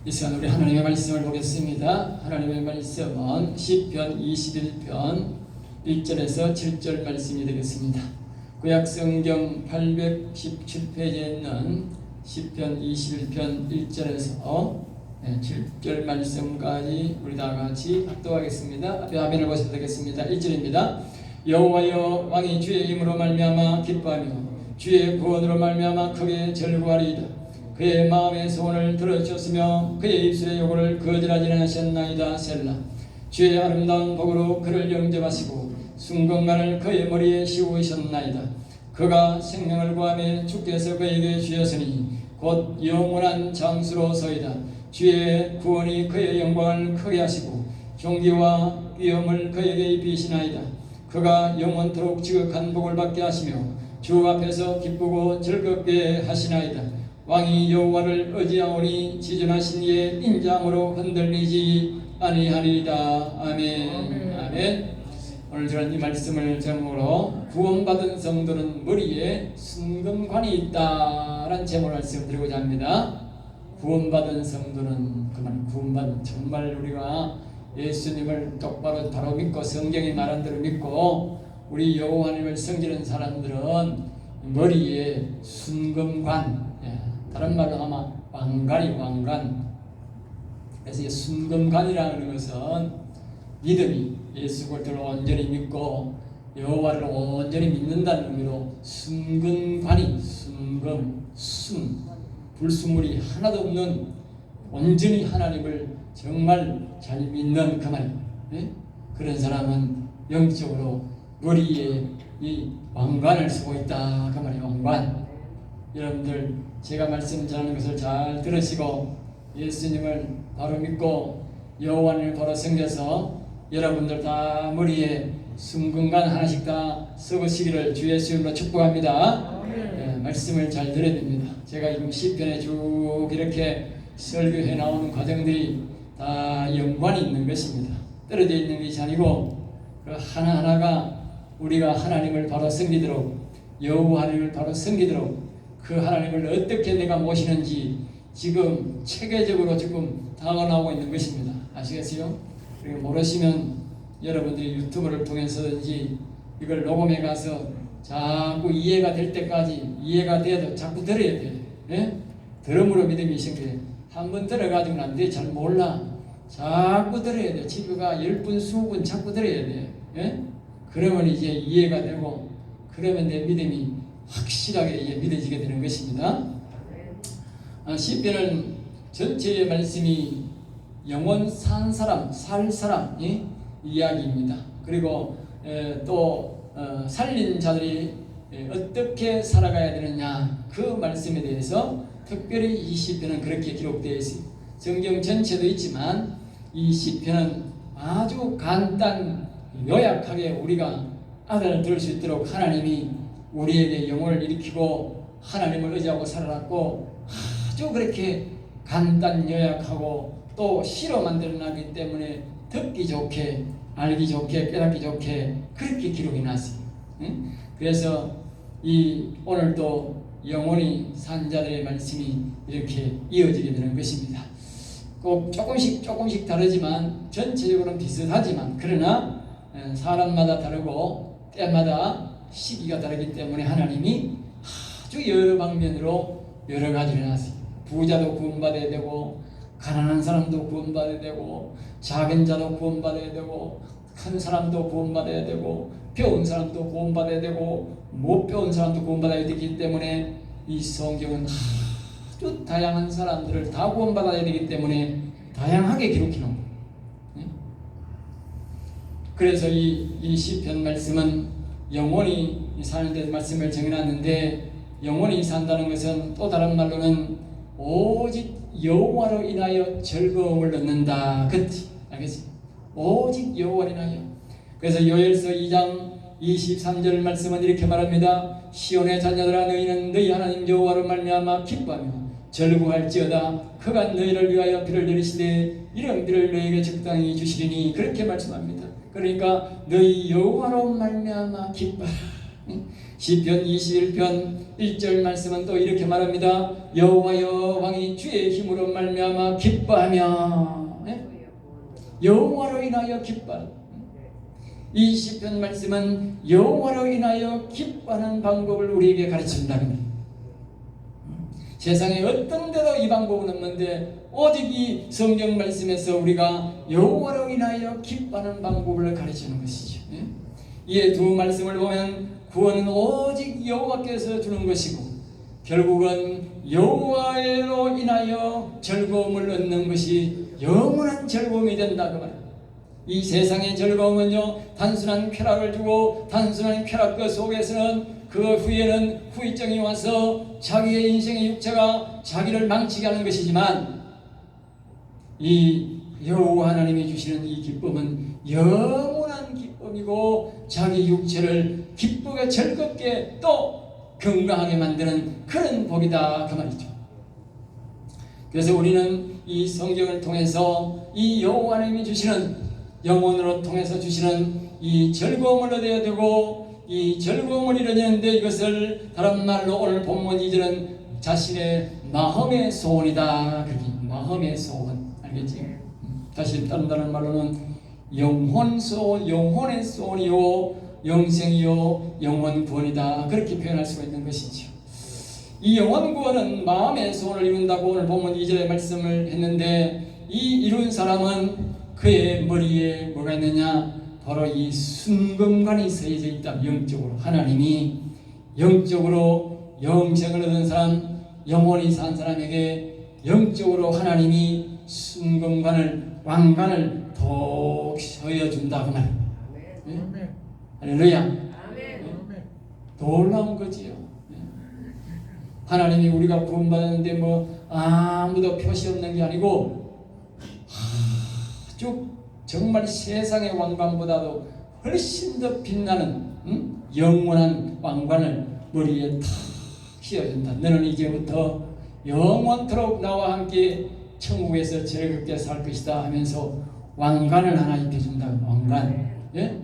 이 시간 우리 하나님의 말씀을 보겠습니다. 하나님의 말씀은 시편 21편 1절에서 7절 말씀이 되겠습니다. 구약성경 817페이지에 있는 시편 21편 1절에서 7절 말씀까지 우리 다 같이 합독하겠습니다. 앞에 화면을 보셔도 되겠습니다. 1절입니다. 여호와여, 왕이 주의 힘으로 말미암아 기뻐하며 주의 구원으로 말미암아 크게 즐거워하리이다. 그의 마음의 소원을 들어주셨으며 그의 입술의 요구를 거절하지 않으셨나이다. 셀라. 주의 아름다운 복으로 그를 영접하시고 순금만을 그의 머리에 씌우셨나이다. 그가 생명을 구하며 주께서 그에게 주셨으니 곧 영원한 장수로서이다. 주의 구원이 그의 영광을 크게 하시고 존귀와 위엄을 그에게 입히시나이다. 그가 영원토록 지극한 복을 받게 하시며 주 앞에서 기쁘고 즐겁게 하시나이다. 왕이 여호와를 의지하오니 지존하신 이의 인장으로 흔들리지 아니하리이다. 아멘. 아멘. 오늘 저는 이 말씀을 제목으로 구원받은 성도는 머리에 순금관이 있다라는 제목을 말씀드리고자 합니다. 구원받은 성도는 그만 구원받은, 정말 우리가 예수님을 똑바로 바로 믿고 성경이 말한 대로 믿고 우리 여호와 하나님을 섬기는 사람들은 머리에 순금관, 다른 말로 아마 왕관이 왕관. 그래서 이 순금관이라는 것은 믿음이 예수 그리스도를 온전히 믿고 여호와를 온전히 믿는다는 의미로 순금관이, 순금, 순, 불순물이 하나도 없는 온전히 하나님을 정말 잘 믿는 그 말. 그런 사람은 영적으로 머리에 이 왕관을 쓰고 있다. 그 말이에요. 왕관. 여러분들, 제가 말씀 전하는 것을 잘 들으시고 예수님을 바로 믿고 여호와를 바로 섬겨서 여러분들 다 머리에 순금관 하나씩 다 쓰시기를 주 예수님으로 축복합니다. 말씀을 잘 들어야 됩니다. 제가 지금 시편에 쭉 이렇게 설교해 나오는 과정들이 다 연관이 있는 것입니다. 떨어져 있는 것이 아니고 그 하나하나가 우리가 하나님을 바로 섬기도록, 여호와 하나님을 바로 섬기도록 그 하나님을 어떻게 내가 모시는지 지금 체계적으로 지금 다가나오고 있는 것입니다. 아시겠어요? 그리고 모르시면 여러분들이 유튜브를 통해서든지 이걸 녹음해 가서 자꾸 이해가 될 때까지, 이해가 돼도 자꾸 들어야 돼. 들음으로 믿음이 생겨요. 한번 들어가지고는 안 돼. 잘 몰라. 자꾸 들어야 돼. 집에가 10분, 20분 자꾸 들어야 돼. 그러면 이제 이해가 되고, 그러면 내 믿음이 확실하게 이제 믿어지게 되는 것입니다. 시편은 전체의 말씀이 영원 산 사람, 살 사람 이야기입니다. 그리고 또 살린 자들이 어떻게 살아가야 되느냐, 그 말씀에 대해서 특별히 이 시편은 그렇게 기록되어 있습니다. 성경 전체도 있지만 이 시편은 아주 간단 요약하게 우리가 알아들을 들을 수 있도록 하나님이 우리에게 영혼을 일으키고 하나님을 의지하고 살아났고 아주 그렇게 간단 요약하고 또 시로 만들어놨기 때문에 듣기 좋게, 알기 좋게, 깨닫기 좋게 그렇게 기록이 났습니다. 그래서 이 오늘도 영원히 산 자들의 말씀이 이렇게 이어지게 되는 것입니다. 꼭 조금씩 다르지만 전체적으로는 비슷하지만 그러나 사람마다 다르고 때마다 시기가 다르기 때문에 하나님이 아주 여러 방면으로 여러 가지를 해놨습니다. 부자도 구원받아야 되고 가난한 사람도 구원받아야 되고 작은 자도 구원받아야 되고 큰 사람도 구원받아야 되고 배운 사람도 구원받아야 되고 못 배운 사람도 구원받아야 되기 때문에 이 성경은 아주 다양한 사람들을 다 구원받아야 되기 때문에 다양하게 기록해 놓은 거예요. 그래서 이 시편 말씀은 영원히 사는 데 말씀을 정해놨는데, 영원히 산다는 것은 또 다른 말로는 오직 여호와로 인하여 즐거움을 얻는다. 그치? 알겠지? 오직 여호와로 인하여. 그래서 요엘서 2장 23절 말씀은 이렇게 말합니다. 시온의 자녀들아, 너희는 너희 하나님 여호와로 말미암아 기뻐하며 즐거워할지어다. 그가 너희를 위하여 비를 내리시되 이런 비를 너희에게 적당히 주시리니. 그렇게 말씀합니다. 그러니까 너희 여호와로 말미암아 기뻐하라. 시편 21편 1절 말씀은 또 이렇게 말합니다. 여호와여 왕이 주의 힘으로 말미암아 기뻐하며 여호와로 인하여 기뻐하라. 이 시편 말씀은 여호와로 인하여 기뻐하는 방법을 우리에게 가르친다는 거예요. 세상에 어떤 데도 이 방법은 없는데 오직 이 성경 말씀에서 우리가 여호와로 인하여 기뻐하는 방법을 가르치는 것이죠. 이 두 말씀을 보면 구원은 오직 여호와께서 주는 것이고 결국은 여호와로 인하여 즐거움을 얻는 것이 영원한 즐거움이 된다 그 말이에요. 이 세상의 즐거움은요 단순한 쾌락을 주고 단순한 쾌락 그 속에서는 그 후에는 후유증이 와서 자기의 인생의 육체가 자기를 망치게 하는 것이지만 이 여호와 하나님이 주시는 이 기쁨은 영원한 기쁨이고 자기 육체를 기쁘게 즐겁게 또 건강하게 만드는 그런 복이다 그 말이죠. 그래서 우리는 이 성경을 통해서 이 여호와 하나님이 주시는 영혼으로 통해서 주시는 이 즐거움을 얻어야 되고 이 즐거움을 이루는데 이것을 다른 말로 오늘 본문 2절은 자신의 마음의 소원이다. 그렇게 마음의 소원 알겠지? 다시 다른 말로는 영혼 소원, 영혼의 소원이요 영생이요 영혼 구원이다. 그렇게 표현할 수가 있는 것이죠. 이 영혼 구원은 마음의 소원을 이룬다고 오늘 본문 2절에 말씀을 했는데 이 이룬 사람은 그의 머리에 뭐가 있느냐? 바로 이 순금관이 서해져 있다. 영적으로 하나님이 영적으로 영생을 얻은 사람, 영원히 산 사람에게 영적으로 하나님이 순금관을 왕관을 더 서여준다 그 말. 네? 할렐루야. 놀라운 거지요. 하나님이 우리가 구원받았는데 뭐 아무도 표시 없는 게 아니고 아주 정말 세상의 왕관보다도 훨씬 더 빛나는 영원한 왕관을 머리에 탁 씌워준다. 너는 이제부터 영원토록 나와 함께 천국에서 즐겁게 살 것이다 하면서 왕관을 하나 입혀준다. 왕관. 예?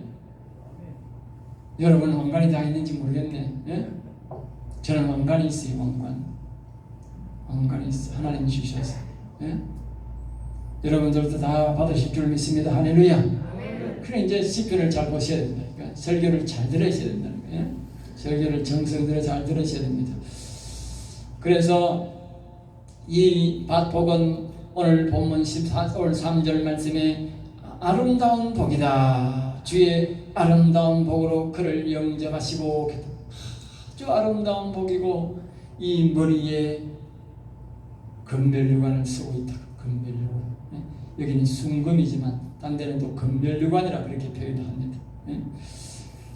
여러분 왕관이 다 있는지 모르겠네. 예? 저는 왕관이 있어요. 왕관이 있어. 하나님 주셔서. 예? 여러분들도 다 받으실 줄 믿습니다. 할렐루야. 그래 이제 시편을 잘 보셔야 됩니다. 그러니까 설교를 잘 들으셔야 된다는 거예요. 설교를 정성들여 잘 들으셔야 됩니다. 그래서 이 복은 오늘 본문 14절 3절 말씀에 아름다운 복이다. 주의 아름다운 복으로 그를 영접하시고 아주 아름다운 복이고 이 머리에 금별류관을 쓰고 있다. 금별류관. 여기는 순금이지만 딴 데는 또 금별류관이라 그렇게 표현합니다.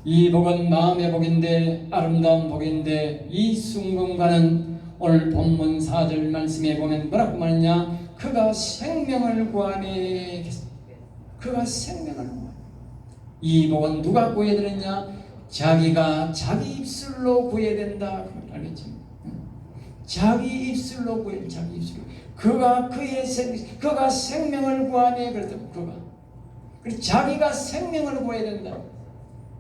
이 복은 마음의 복인데 아름다운 복인데 이 순금관은 오늘 본문 4절 말씀에 보면 뭐라고 말하냐? 그가 생명을 구하네. 그가 생명을 구하네. 이 복은 누가 구해야 되느냐? 자기가 자기 입술로 구해야 된다. 알겠죠? 자기 입술로 구해야 돼. 자기 입술로. 그가 생명을 구하네. 그랬더니 그래서 자기가 생명을 구해야 된다.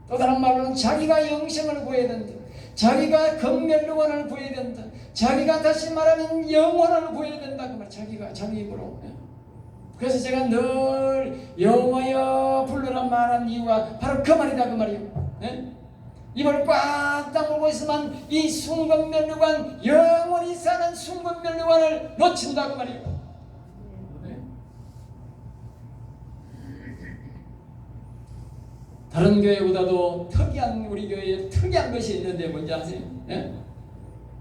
또 다른 말로는 자기가 영생을 구해야 된다. 자기가 금멸류관을 구해야 된다. 자기가 다시 말하면 영원을 구해야 된다. 그 말. 자기가 자기 입으로. 그래서 제가 늘 여호와여 불러라 말한 이유가 바로 그 말이다. 그 말이에요. 입을 꽉 다물고 있으면 이 순금멸류관 영원히 사는 순금멸류관을 놓친다. 그 말이에요. 다른 교회보다도 특이한 우리 교회에 특이한 것이 있는데 뭔지 아세요?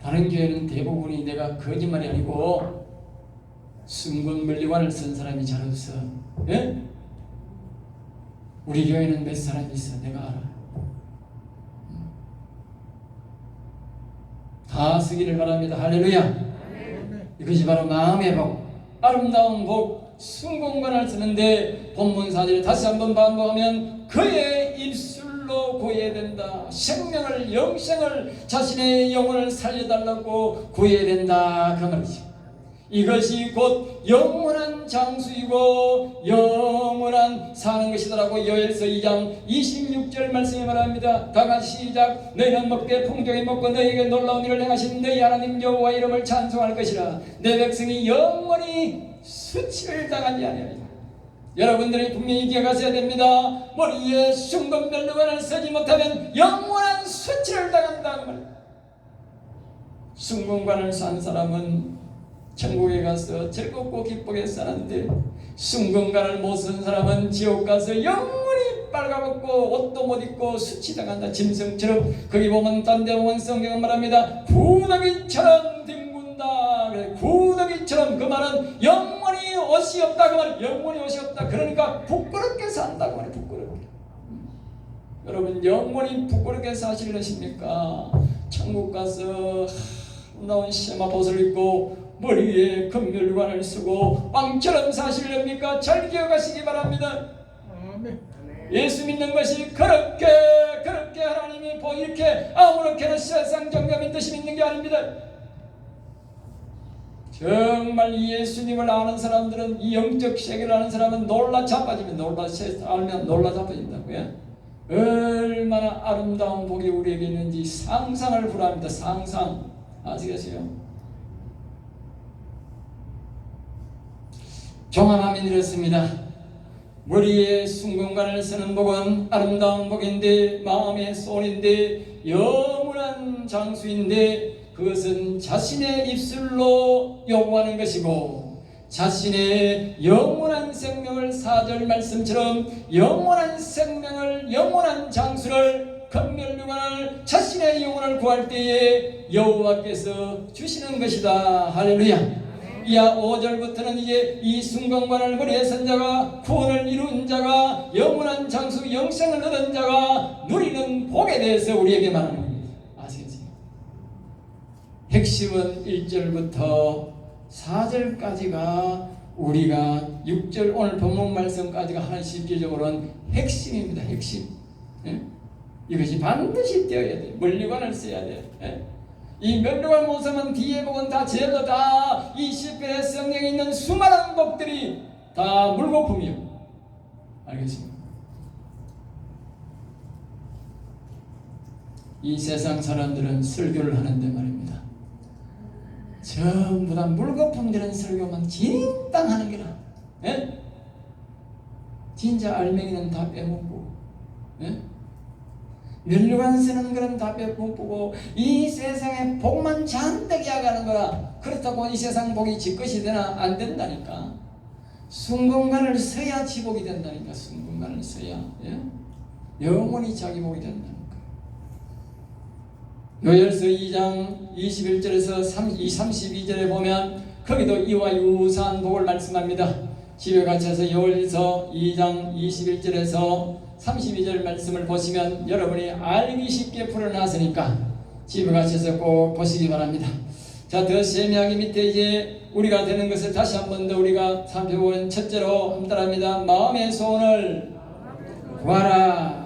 다른 교회는 대부분이 내가 거짓말이 아니고 순금멸류관을 쓴 사람이 잘 없어. 우리 교회는 몇 사람이 있어. 내가 알아. 다 쓰기를 바랍니다. 할렐루야. 이것이 바로 마음의 복, 아름다운 복, 순금관을 쓰는데 본문 4절에 다시 한번 반복하면 그의 입술로 구해야 된다. 생명을 영생을 자신의 영혼을 살려달라고 구해야 된다. 그 말이죠. 이것이 곧 영원한 장수이고 영원한 사는 것이더라고. 요엘서 2장 26절 말씀에 말합니다. 다 같이 시작. 너희는 먹되 풍족히 먹고 너희에게 놀라운 일을 행하신 너희 하나님 여호와 이름을 찬송할 것이라. 내 백성이 영원히 수치를 당하지 아니하리라. 여러분들이 분명히 기억하셔야 됩니다. 머리에 순금면류관을 쓰지 못하면 영원한 수치를 당한다 그 말이에요. 순금관을 산 사람은 천국에 가서 즐겁고 기쁘게 사는데, 순금관을 못 쓴 사람은 지옥 가서 영원히 빨가벗고 옷도 못 입고 수치당한다. 짐승처럼. 거기 보면 딴 데 보면 성경은 말합니다. 구더기처럼 뒹군다. 구더기처럼. 그 말은 영원히 옷이 없다 그 말. 영원히 옷이 없다. 그러니까 부끄럽게 산다고 말이에요. 부끄럽게. 여러분 영원히 부끄럽게 사실래십니까? 천국 가서 나온 시마 벗을 입고 머리에 금멸관을 쓰고 왕처럼 사실렵니까? 잘 기억하시기 바랍니다. 예수 믿는 것이 그렇게 하나님이 이렇게 아무렇게나 세상 정감인 듯이 믿는 게 아닙니다. 정말 이 예수님을 아는 사람들은, 이 영적 세계를 아는 사람은 놀라 자빠집니다. 알면 놀라 자빠진다고요. 얼마나 아름다운 복이 우리에게 있는지 상상을 불허합니다. 상상. 아시겠어요? 종합하면 이렇습니다. 머리에 순금관을 쓰는 복은 아름다운 복인데, 마음의 소원인데, 영원한 장수인데, 그것은 자신의 입술로 요구하는 것이고, 자신의 영원한 생명을 4절 말씀처럼 영원한 생명을, 영원한 장수를, 금멸류관을, 자신의 영혼을 구할 때에 여호와께서 주시는 것이다. 할렐루야. 이하 5절부터는 이제 이 순금관을 머리에 쓴 자가, 구원을 이룬 자가, 영원한 장수 영생을 얻은 자가 누리는 복에 대해서 우리에게 말하는 겁니다. 아시겠어요? 핵심은 1절부터 4절까지가, 우리가 6절 오늘 본문 말씀까지가 한 실질적으로는 핵심입니다. 핵심. 예? 이것이 반드시 되어야 돼요. 면류관을 써야 돼요. 예? 이 면류관 못 쓰면 뒤에 복은 다 제일로 다 이 시편의 성경에 있는 수많은 복들이 다 물거품이요. 알겠습니까? 이 세상 사람들은 설교를 하는데 말입니다. 전부 다 물거품 되는 설교만 진땅 하는 게라. 예? 진짜 알맹이는 다 빼먹고, 예? 면류관 쓰는 거는 다 빼먹고 이 세상에 복만 잔뜩 이야기하는 거라. 그렇다고 이 세상 복이 지 것이 되나? 안 된다니까. 순금관을 써야 지 복이 된다니까. 순금관을 써야, 예? 영원히 자기 복이 된다니까. 요엘서 2장 21절에서 32절에 보면 거기도 이와 유사한 복을 말씀합니다. 집에 갇혀서 요엘서 2장 21절에서 32절 말씀을 보시면 여러분이 알기 쉽게 풀어놨으니까 집에 갇혀서 꼭 보시기 바랍니다. 자, 더 세미하게 밑에 이제 우리가 되는 것을 다시 한 번 더 우리가 살펴보면, 첫째로 한 따라합니다. 마음의 소원을 구하라.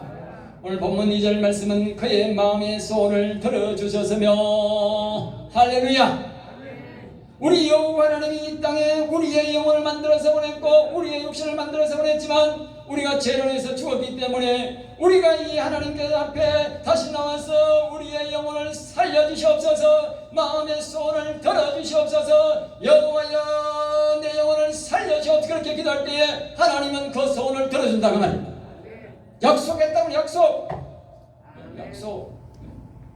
오늘 본문 2절 말씀은 그의 마음의 소원을 들어주셨으며, 할렐루야. 우리 여호와 하나님이 이 땅에 우리의 영혼을 만들어서 보냈고 우리의 육신을 만들어서 보냈지만, 우리가 죄론에서 죽었기 때문에 우리가 이 하나님께 앞에 다시 나와서 우리의 영혼을 살려주시옵소서, 마음의 소원을 들어주시옵소서, 여호와여 내 영혼을 살려주옵소서. 그렇게 기도할 때에 하나님은 그 소원을 들어준다고 말입니다. 약속했다고. 약속.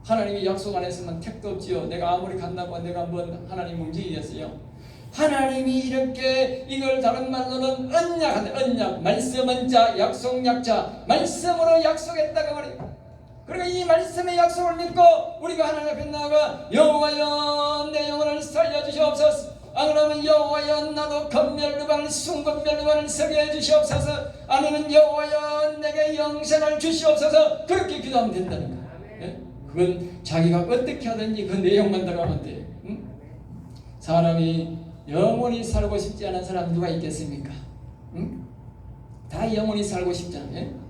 하나님이 약속 안 했으면 택도 없지요. 내가 아무리 간다고 내가 한번 하나님 움직이겠어요? 하나님이 이렇게, 이걸 다른 말로는 언약한다. 언약. 말씀은 자, 약속 약자. 말씀으로 약속했다고 말이에요. 그러니까 이 말씀의 약속을 믿고 우리가 하나님 앞에 나아가 여호와여 내 영혼을 살려주시옵소서. 안 그러면 여호와여 나도 금멸류관을, 순금멸류관을 서게 해주시옵소서. 아니면 여호와여 내게 영생을 주시옵소서. 그렇게 기도하면 된다는 거예요. 예? 그건 자기가 어떻게 하든지 그 내용만 들어가면 돼. 응? 사람이 영원히 살고 싶지 않은 사람 누가 있겠습니까? 응? 다 영원히 살고 싶잖아요.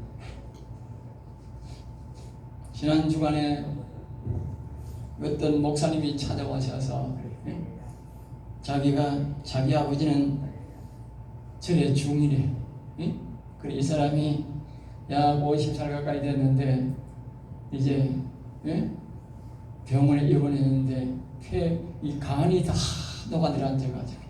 지난 주간에 어떤 목사님이 찾아오셔서 자기 아버지는 절에 중이래. 응? 그래 이 사람이 약 50살 가까이 됐는데 이제 병원에 입원했는데 이 간이 다 녹아들어 앉아가지고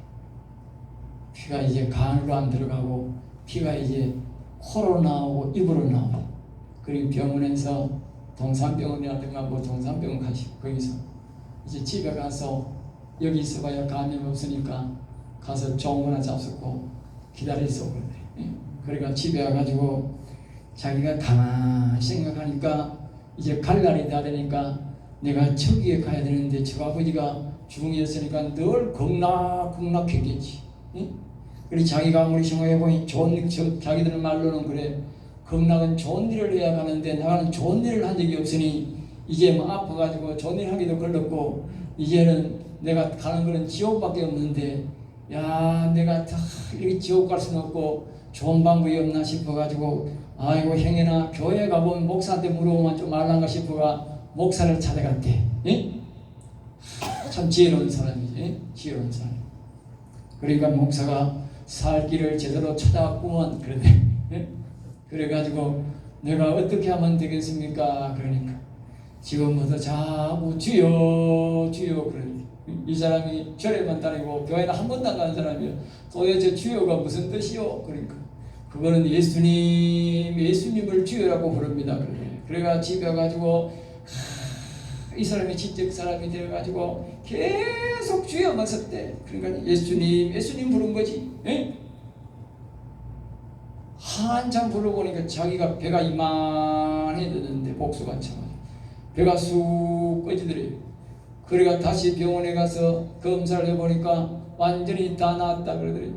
피가 이제 간으로 안 들어가고 피가 이제 코로 나오고 입으로 나오고 그리고 병원에서 동산병원이라든가 뭐 동산병원 가시고 거기서 이제 집에 가서 여기 있어봐야 감염 없으니까 가서 좋은 거나 잡수고 기다려서 그래. 그러니까 집에 와가지고 자기가 가만히 생각하니까 이제 갈 날이 다 되니까 내가 저기에 가야 되는데 저 아버지가 중이었으니까 늘 극락했겠지. 그리고 자기가 아무리 생각해보니 자기들 말로는 그래 극락은 좋은 일을 해야 가는데 나는 좋은 일을 한 적이 없으니 이제 뭐 아파가지고 좋은 일 하기도 걸렸고 이제는 내가 가는 거는 지옥밖에 없는데 야 내가 다 이렇게 지옥 갈 수는 없고 좋은 방법이 없나 싶어가지고 아이고 행여나 교회 가보면 목사한테 물어보면 좀 알란가 싶어가 목사를 찾아갔대. 참 지혜로운 사람이지. 지혜로운 사람. 그러니까 목사가 살 길을 제대로 찾아왔구먼 그러대. 그래가지고 내가 어떻게 하면 되겠습니까? 그러니까 지금부터 자꾸 주여 주여 그래. 이 사람이 절에만 다니고 교회는 한 번도 안 가는 사람이야. 도대체 주여가 무슨 뜻이요? 그러니까 그거는 예수님을 주여라고 부릅니다. 그래가 집에 가지고 이 사람이 지적 사람이 되어가지고 계속 주여만 썼대. 그러니까 예수님 부른 거지. 한참 부르고니까 자기가 배가 이만해졌는데 복수가 참 배가 쑥 꺼지더래요. 그래가 다시 병원에 가서 검사를 해보니까 완전히 다 나았다 그러더래요.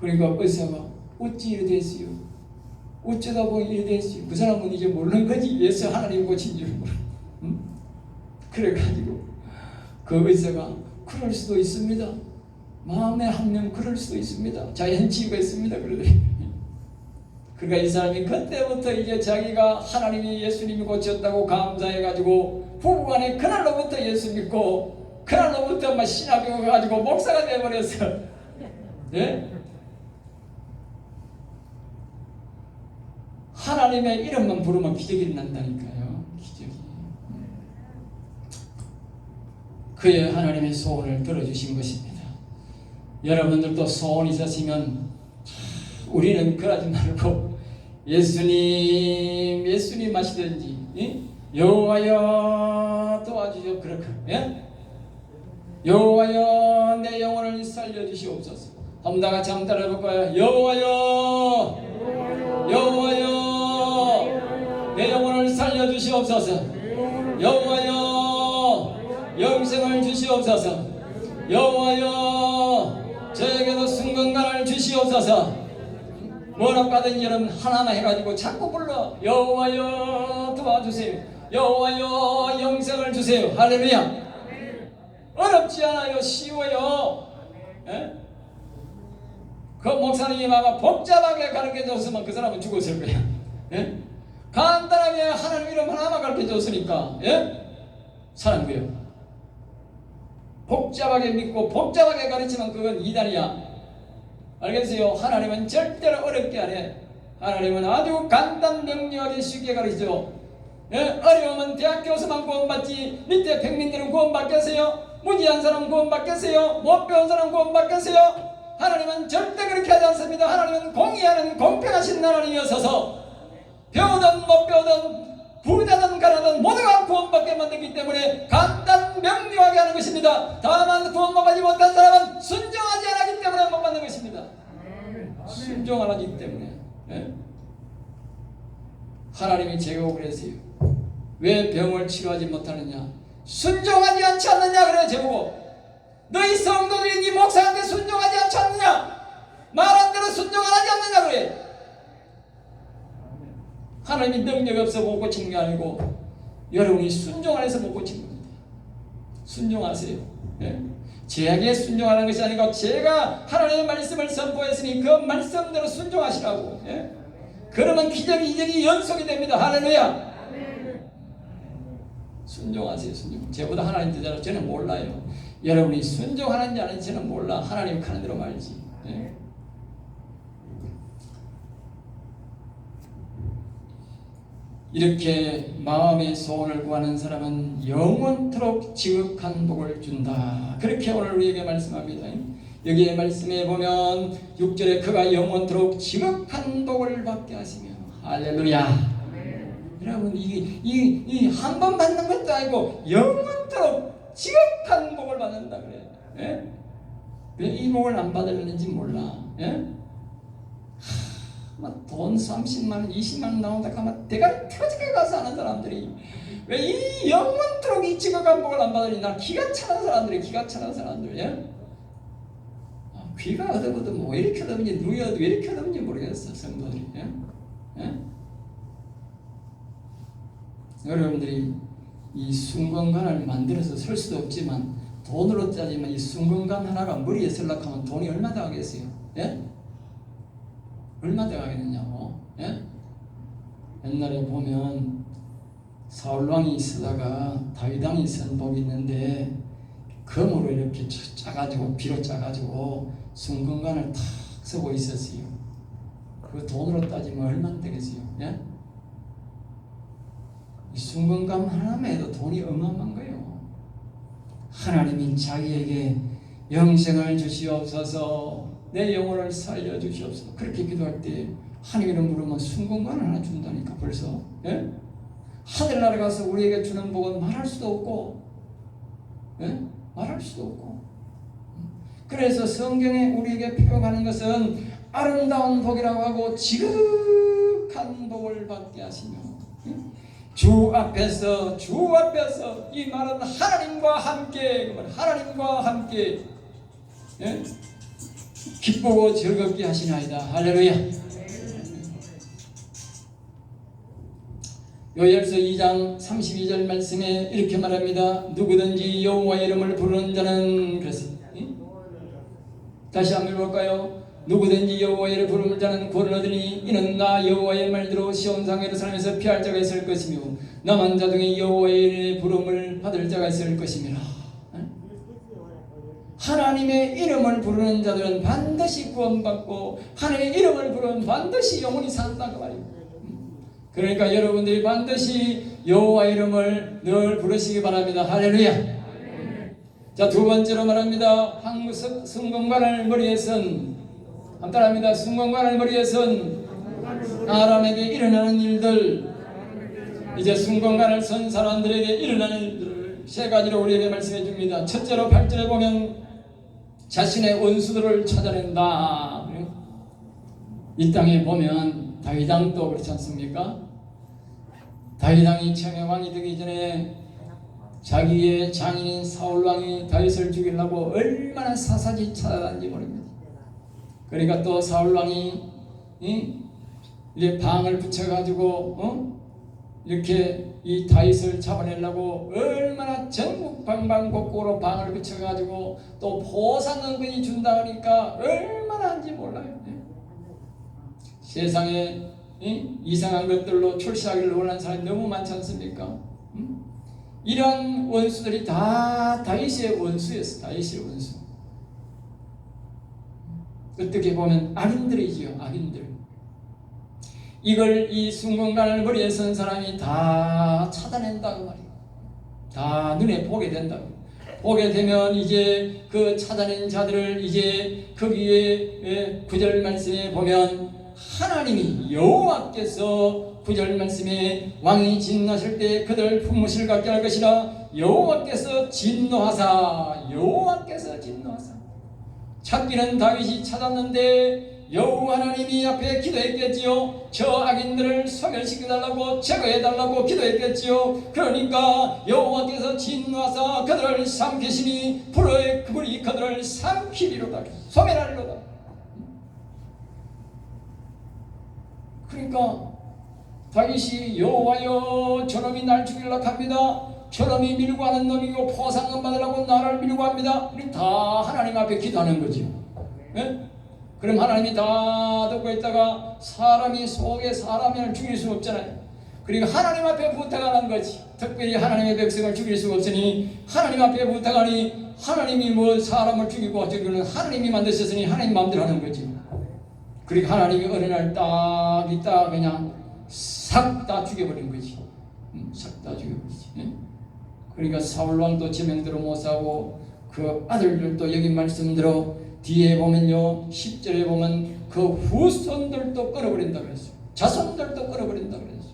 그러니까 의사가 어찌 이래 됐어요? 어쩌다 보니 이래 됐어요? 그 사람은 이제 모르는 거지. 예수 하나님 고친 줄 모르. 그래가지고 그 의사가 그럴 수도 있습니다. 마음에 한 명 그럴 수도 있습니다. 자연치유가 있습니다. 그러더래요. 그러니까 이 사람이 그때부터 이제 자기가 하나님이 예수님이 고쳤다고 감사해가지고 부부간에 그날로부터 예수 믿고 그날로부터 막 신학교 가가지고 목사가 되어버렸어. 예? 하나님의 이름만 부르면 기적이 일어난다니까요. 기적이. 그의 하나님의 소원을 들어주신 것입니다. 여러분들도 소원이 있으시면 우리는 그러지 말고 예수님 하시든지 여호와여 도와주시오 그렇게 여호와여 내 영혼을 살려주시옵소서. 한번 다 같이 한번 따라 해볼까요? 여호와여 내 영혼을 살려주시옵소서. 여호와여 영생을 주시옵소서. 여호와여 저에게도 순간간을 주시옵소서. 뭐라 받은 여러분 하나만 해가지고 자꾸 불러. 여호와여 도와주세요. 여호와여 영생을 주세요. 할렐루야. 어렵지 않아요. 쉬워요. 그 목사님이 아마 복잡하게 가르쳐줬으면 그 사람은 죽었을 거야. 간단하게 하나님 이름 하나만 가르쳐줬으니까 사는 거예요. 복잡하게 믿고 복잡하게 가르치면 그건 이단이야. 알겠어요? 하나님은 절대로 어렵게 안 해. 하나님은 아주 간단 명료하게 쉽게 가르치죠. 어려우면 대학 교수만 구원받지 밑에 백민들은 구원받겠어요? 무지한 사람 구원받겠어요? 못 배운 사람 구원받겠어요? 하나님은 절대 그렇게 하지 않습니다. 하나님은 공의하는 공평하신 하나님이어서 배우든 못 배우든 부자든 가난하든 모두가 구원받게 만들기 때문에 간단 명료하게 하는 것입니다. 다만 구원받지 못한 사람은 순종하지 않았기 때문에 못 받는 것입니다. 순종하기 때문에. 하나님이 제국을 했어요. 왜 병을 치료하지 못하느냐? 순종하지 않지 않느냐 그래 제국고. 너희 성도들이 네 목사한테 순종하지 않지 않느냐? 말한 대로 순종 안 하지 않느냐 그래. 하나님이 능력 없어 못 고친 게 아니고 여러분이 순종 안 해서 못 고친 겁니다. 순종하세요. 제게 순종하는 것이 아니고 제가 하나님의 말씀을 선포했으니 그 말씀대로 순종하시라고. 그러면 기적이 이적이 연속이 됩니다. 할렐루야. 순종하세요. 순종. 저보다 하나님 뜻대로 저는 몰라요. 여러분이 순종하는지 아닌지는 몰라. 하나님 하는 대로 말지. 예? 이렇게 마음의 소원을 구하는 사람은 영원토록 지극한 복을 준다. 그렇게 오늘 우리에게 말씀합니다. 여기에 말씀에 보면 6절에 그가 영원토록 지극한 복을 받게 하시며, 할렐루야. 여러분 이 한 번 받는 것도 아니고 영원토록 지극한 복을 받는다 그래요. 예? 왜 이 복을 안 받으려는지 몰라. 예? 돈 30만 원, 20만 원 나온다 하면 대가리 터지게 가서 하는 사람들이 왜 이 영원토록 이 지극한 복을 안 받으니 나 기가 차는 사람들이 기가 차는 사람들. 예? 귀가 어두워도 뭐 이렇게 어두운지 눈이 왜 이렇게 어두운지 모르겠어 성도들이. 예? 예? 여러분들이 이 순건관을 만들어서 설 수도 없지만 돈으로 따지면 이 순건관 하나가 머리에 설라고 하면 돈이 얼마 들어가겠어요? 예? 얼마 들어가겠느냐고. 예? 옛날에 보면 사울왕이 쓰다가 다윗왕이 쓴 법이 있는데 금으로 이렇게 짜가지고 비로 짜가지고 순건관을 탁 쓰고 있었어요. 그 돈으로 따지면 얼마 되겠어요? 예? 이 순건관 하나만 해도 돈이 어마어마한 거예요. 하나님이 자기에게 영생을 주시옵소서, 내 영혼을 살려주시옵소서, 그렇게 기도할 때 하나님 이름 부르면 순건관을 하나 준다니까. 벌써. 예? 하늘나라 가서 우리에게 주는 복은 말할 수도 없고, 예? 말할 수도 없고. 그래서 성경에 우리에게 표현하는 것은 아름다운 복이라고 하고 지극한 복을 받게 하시며, 주 앞에서 이 말은 하나님과 함께, 하나님과 함께, 예? 기쁘고 즐겁게 하시나이다. 할렐루야. 요엘서 2장 32절 말씀에 이렇게 말합니다. 누구든지 여호와의 이름을 부르는 자는, 그랬습니다. 다시 한번 볼까요? 누구든지 여호와의 이름을 부르는 자는 구원을 얻으니 이는 나 여호와의 말대로 시온산 예루살렘에서 피할 자가 있을 것이며 남은 자 중에 여호와의 이름의 부름을 받을 자가 있을 것이니라. 하나님의 이름을 부르는 자들은 반드시 구원받고 하나님의 이름을 부르면 반드시 영원히 산다 그 말이에요. 그러니까 여러분들이 반드시 여호와의 이름을 늘 부르시기 바랍니다. 할렐루야. 자, 두 번째로 말합니다. 순건관을 머리에 쓴, 따라합니다. 순건관을 머리에 쓴 아람에게 일어나는 일들, 이제 순건관을 쓴 사람들에게 일어나는 일들을 세 가지로 우리에게 말씀해 줍니다. 첫째로 8절에 보면 자신의 원수들을 찾아낸다. 이 땅에 보면 다윗왕도 그렇지 않습니까? 다윗왕이 처음에 왕이 되기 전에 자기의 장인인 사울왕이 다윗을 죽이려고 얼마나 사사지 찾아다닌지 모릅니다. 그러니까 또 사울왕이 이제 방을 붙여가지고 이렇게 이 다윗을 잡아내려고 얼마나 전국 방방곡곡으로 방을 붙여가지고 또 보상은근히 준다 하니까 얼마나 한지 몰라요. 세상에 이상한 것들로 출세하기를 원하는 사람이 너무 많지 않습니까? 이런 원수들이 다 다윗의 원수였어. 다윗의 원수. 어떻게 보면 악인들이지요. 악인들. 이걸 이 순건관을 머리에 쓴 사람이 다 찾아낸다고 말이에요. 다 눈에 보게 된다고. 보게 되면 이제 그 찾아낸 자들을 이제 거기에 9절 말씀에 보면 하나님이 여호와께서 9절 말씀에 왕이 진노하실 때 그들 품무실 갖게 할 것이라 여호와께서 진노하사 찾기는 다윗이 찾았는데 여호와 하나님이 앞에 기도했겠지요. 저 악인들을 소멸시켜달라고 제거해달라고 기도했겠지요. 그러니까 여호와께서 진노하사 그들을 삼키시니 불의 그물이 그들을 삼키리로다. 소멸하리로다. 그러니까 다윗이 여호와여 저놈이 날 죽이려고 합니다. 저놈이 밀고 하는 놈이고 포상금 받으려고 나를 밀고 합니다. 우리 다 하나님 앞에 기도하는 거죠. 네? 그럼 하나님이 다 듣고 있다가 사람이 속에 사람을 죽일 수 없잖아요. 그러니까 하나님 앞에 부탁하는 거지. 특별히 하나님의 백성을 죽일 수가 없으니 하나님 앞에 부탁하니 하나님이 뭐 사람을 죽이고 어쩌고는 하나님이 만드셨으니 하나님 마음대로 하는 거지. 그러니까 하나님이 어느 날 딱 있다 그냥 싹 다 죽여버린 거지. 싹 다 죽여버리지. 그러니까 사울왕도 제명대로 못 사고 그 아들들도 여기 말씀대로 뒤에 보면요 10절에 보면 그 후손들도 끊어버린다고 그랬어요. 자손들도 끊어버린다고 그랬어요.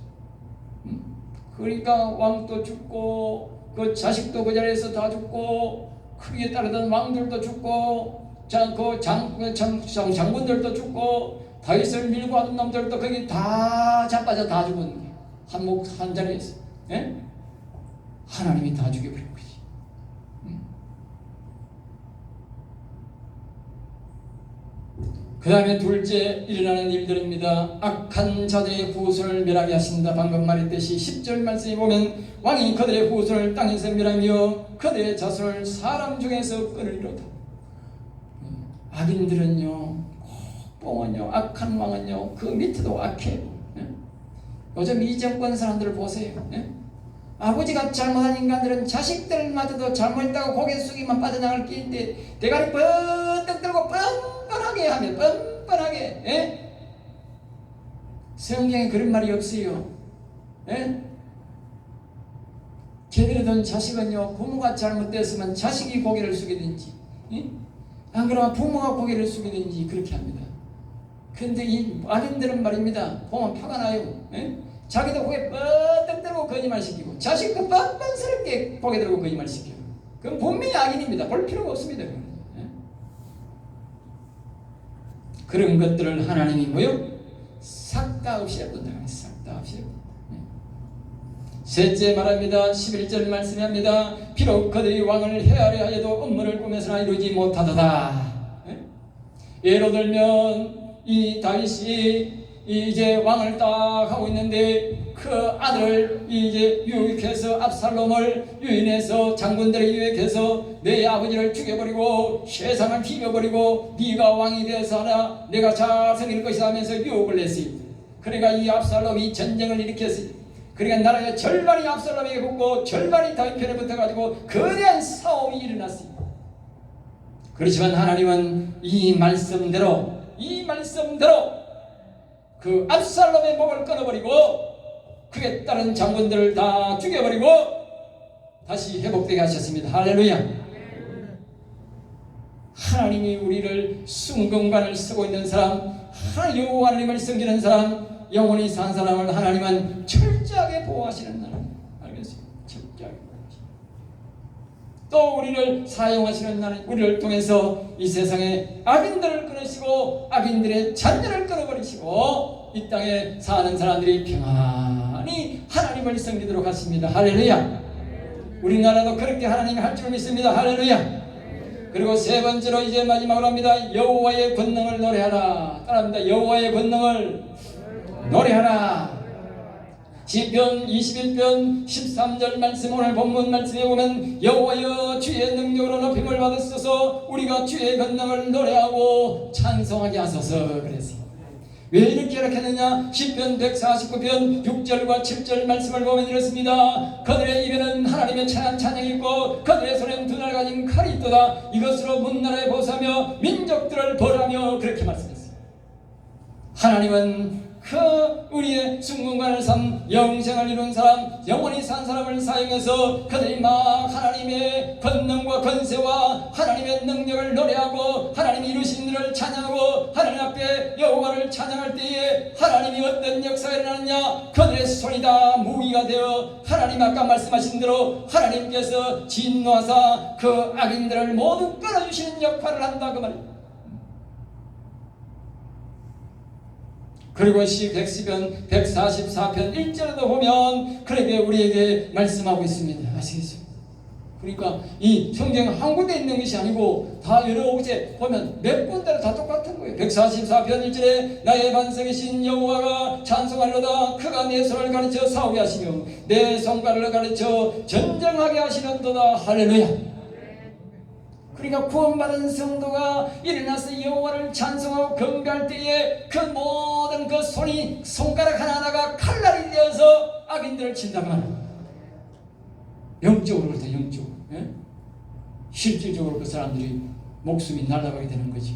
그러니까 왕도 죽고 그 자식도 그 자리에서 다 죽고 그에 따르던 왕들도 죽고 장군들도 죽고 다윗을 밀고 하던 놈들도 거기 다 자빠져 다 죽은 한 자리에서 하나님이 다 죽여버린 거지. 그 다음에 둘째 일어나는 일들입니다. 악한 자들의 후손을 멸하게 하신다. 방금 말했듯이 10절 말씀에 보면 왕이 그들의 후손을 땅에서 멸하며 그들의 자손을 사람 중에서 끊으리로다. 악인들은요 뽕은요 악한 왕은요 그 밑에도 악해요. 요즘 이 정권 사람들을 보세요. 아버지가 잘못한 인간들은 자식들마저도 잘못했다고 고개 숙이만 빠져나갈 끼인데 대가리 번뜩 들고 뻔뻔하게 하면 뻔뻔하게 성경에 그런 말이 없어요. 제대로 된 자식은요 부모가 잘못됐으면 자식이 고개를 숙이든지 안 그러면 부모가 고개를 숙이든지 그렇게 합니다. 그런데 이 아닌들은 말입니다. 보면 화가 나요. 자기도 고개 뻗떡 들고 거짓말 시키고 자식도 뻔뻔스럽게 고개 들고 거짓말 시켜요. 그건 분명히 악인입니다. 볼 필요가 없습니다. 그런 것들을 하나님이 뭐요? 싹 다 없이 해본다. 싹 다 없이 해본다. 셋째 말합니다. 11절 말씀합니다. 비록 그들이 왕을 해하려 하여도 업무를 꾸며서나 이루지 못하도다. 예로 들면 이 다윗이 이제 왕을 딱 하고 있는데 그 아들을 이제 유익해서 압살롬을 유인해서 장군들을 유익해서 내 아버지를 죽여버리고 세상을 비벼버리고 네가 왕이 되어서 하라 내가 잘 섬길 것이다 하면서 유혹을 했어요. 그러니까 이 압살롬이 전쟁을 일으켰어요. 그러니까 나라의 절반이 압살롬에게 붙고 절반이 다윗 편에 붙어가지고 거대한 싸움이 일어났어요. 그렇지만 하나님은 이 말씀대로 그 압살롬의 목을 끊어버리고 그에 따른 장군들을 다 죽여버리고 다시 회복되게 하셨습니다. 할렐루야. 하나님이 우리를 순금관을 쓰고 있는 사람, 여호와 하나님을 섬기는 사람, 영원히 산 사람을 하나님은 철저하게 보호하시는 나라입니다. 알겠어요? 철저하게 보호하시는. 또 우리를 사용하시는 나라님, 우리를 통해서 이 세상에 악인들을 끊으시고 악인들의 잔녀를 끊어버리시고 이 땅에 사는 사람들이 평안히 하나님을 섬기도록 하십니다. 할렐루야. 우리나라도 그렇게 하나님이 할 줄 믿습니다. 할렐루야. 그리고 세 번째로 이제 마지막으로 합니다. 여호와의 권능을 노래하라. 따라합니다. 여호와의 권능을 노래하라. 시편 21편 13절 말씀, 오늘 본문 말씀에 보면 여호와여 주의 능력으로 높임을 받으소서, 우리가 주의 권능을 노래하고 찬송하게 하소서 그랬어요. 왜 이렇게 했느냐? 시편 149편 6절과 7절 말씀을 보면 이렇습니다. 그들의 입에는 하나님의 찬양이 있고 그들의 손에는 두 날 가진 칼이 있도다. 이것으로 문나라에 보사하며 민족들을 벌하며 그렇게 말씀했어요. 하나님은 그 우리의 순금관을 삼 영생을 이룬 사람, 영원히 산 사람을 사용해서 그들이 막 하나님의 권능과 권세와 하나님의 능력을 노래하고 하나님이 이루신 일을 찬양하고 하나님 앞에 여호와를 찬양할 때에 하나님이 어떤 역사가 일어나느냐? 그들의 손이 다 무기가 되어 하나님 아까 말씀하신 대로 하나님께서 진노하사 그 악인들을 모두 끌어주시는 역할을 한다 그 말입니다. 그리고 시편 144편 1절에도 보면 그렇게 우리에게 말씀하고 있습니다. 아시겠어요? 그러니까 이 성경 한 군데 있는 것이 아니고 다 여러 곳에 보면 몇 군데로 다 똑같은 거예요. 144편 1절에 나의 반석이신 여호와가 찬송하리로다. 그가 내 손을 가르쳐 싸우게 하시며 내 손가락을 가르쳐 전쟁하게 하시는도다. 할렐루야. 그러니까 구원받은 성도가 일어나서 여호와를 찬송하고 경배할 때에 그 모든 그 손이 손가락 하나하나가 칼날이 되어서 악인들을 친다면 영적으로 그렇다. 영적으로. 예? 실질적으로 그 사람들이 목숨이 날아가게 되는 거죠.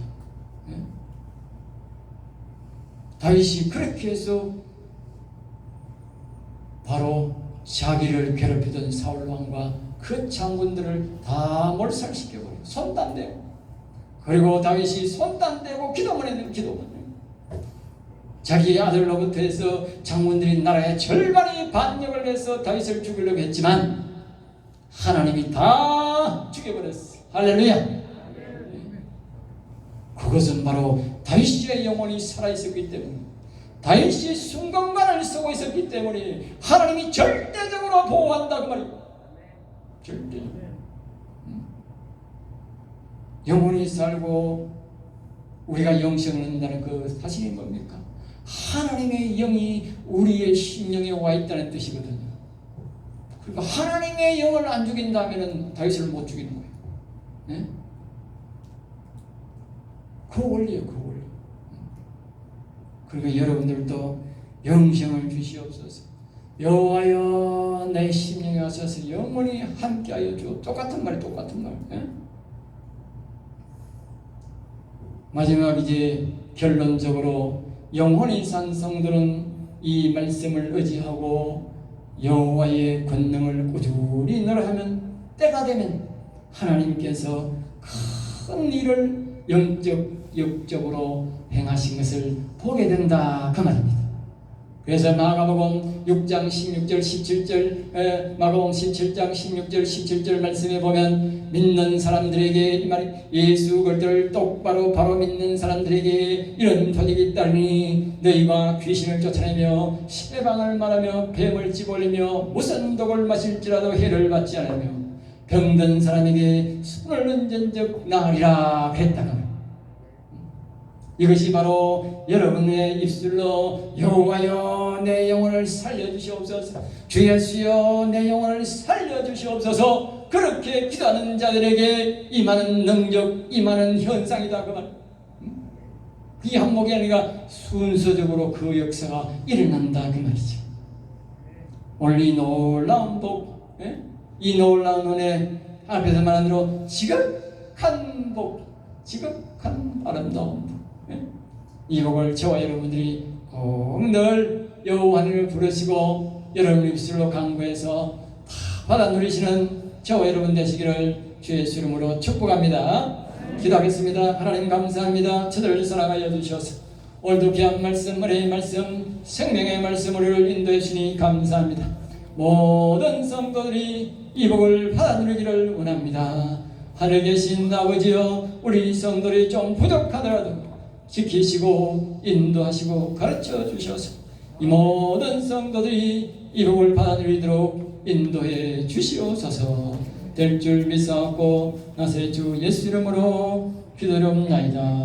예? 다윗이 그렇게 해서 바로 자기를 괴롭히던 사울 왕과 그 장군들을 다 몰살시켜버리고 손단대고, 그리고 다윗이 손단대고 기도만 했는 기도만 자기 아들로부터 해서 장군들이 나라의 절반이 반역을 해서 다윗을 죽이려고 했지만 하나님이 다 죽여버렸어. 할렐루야. 그것은 바로 다윗의 영혼이 살아있었기 때문에, 다윗이 순간간을 쓰고 있었기 때문에 하나님이 절대적으로 보호한다 그 말이에요. 절대적으로. 영혼이 살고 우리가 영생을 얻는다는 그 사실이 뭡니까? 하나님의 영이 우리의 심령에 와 있다는 뜻이거든요. 그러니까 하나님의 영을 안 죽인다면 다윗을 못 죽이는 거예요. 네? 그 원리예요, 그 원리. 그러니까 여러분들도 영생을 주시옵소서. 여호와여 내 심령에 하소서 영원히 함께하여 주옵소서. 똑같은 말이 똑같은 말. 예? 마지막 이제 결론적으로 영혼이 산 성도는 이 말씀을 의지하고 여호와의 권능을 꾸준히 노래하면 때가 되면 하나님께서 큰 일을 영적으로 행하신 것을 보게 된다 그 말입니다. 그래서 마가복음 6장 16절 17절 마가복음 17장 16절 17절 말씀에 보면 믿는 사람들에게 이 말이 예수 그리스도를 똑바로 바로 믿는 사람들에게 이런 표적이 있다니 너희가 귀신을 쫓아내며 십배방을 말하며 뱀을 집어올리며 무슨 독을 마실지라도 해를 받지 않으며 병든 사람에게 손을 얹은 적 나으리라 그랬다가 이것이 바로 여러분의 입술로 여호와여 내 영혼을 살려주시옵소서, 주 예수여 내 영혼을 살려주시옵소서 그렇게 기도하는 자들에게 임하는 능력, 임하는 현상이다 그 말. 이 항목이 아니라 순서적으로 그 역사가 일어난다 그 말이죠. 오늘 이 놀라운 복, 이 놀라운 은혜 앞에서 말한 대로 지극한 복, 지극한 아름다운 복, 이 복을 저와 여러분들이 꼭 늘 여호와 하나님을 부르시고 여러분 입술로 강구해서 다 받아 누리시는 저와 여러분 되시기를 주의 예수 이름으로 축복합니다. 기도하겠습니다. 하나님 감사합니다. 저들을 사랑하여 주셔서 오늘도 귀한 말씀, 은혜의 말씀, 생명의 말씀 우리를 인도해 주시니 감사합니다. 모든 성도들이 이 복을 받아 누리기를 원합니다. 하늘에 계신 아버지여 우리 성도들이 좀 부족하더라도 지키시고 인도하시고 가르쳐 주셔서 이 모든 성도들이 이 복을 받아 누리도록 인도해 주시옵소서. 될 줄 믿사옵고 나사렛 주 예수 이름으로 기도드리옵나이다.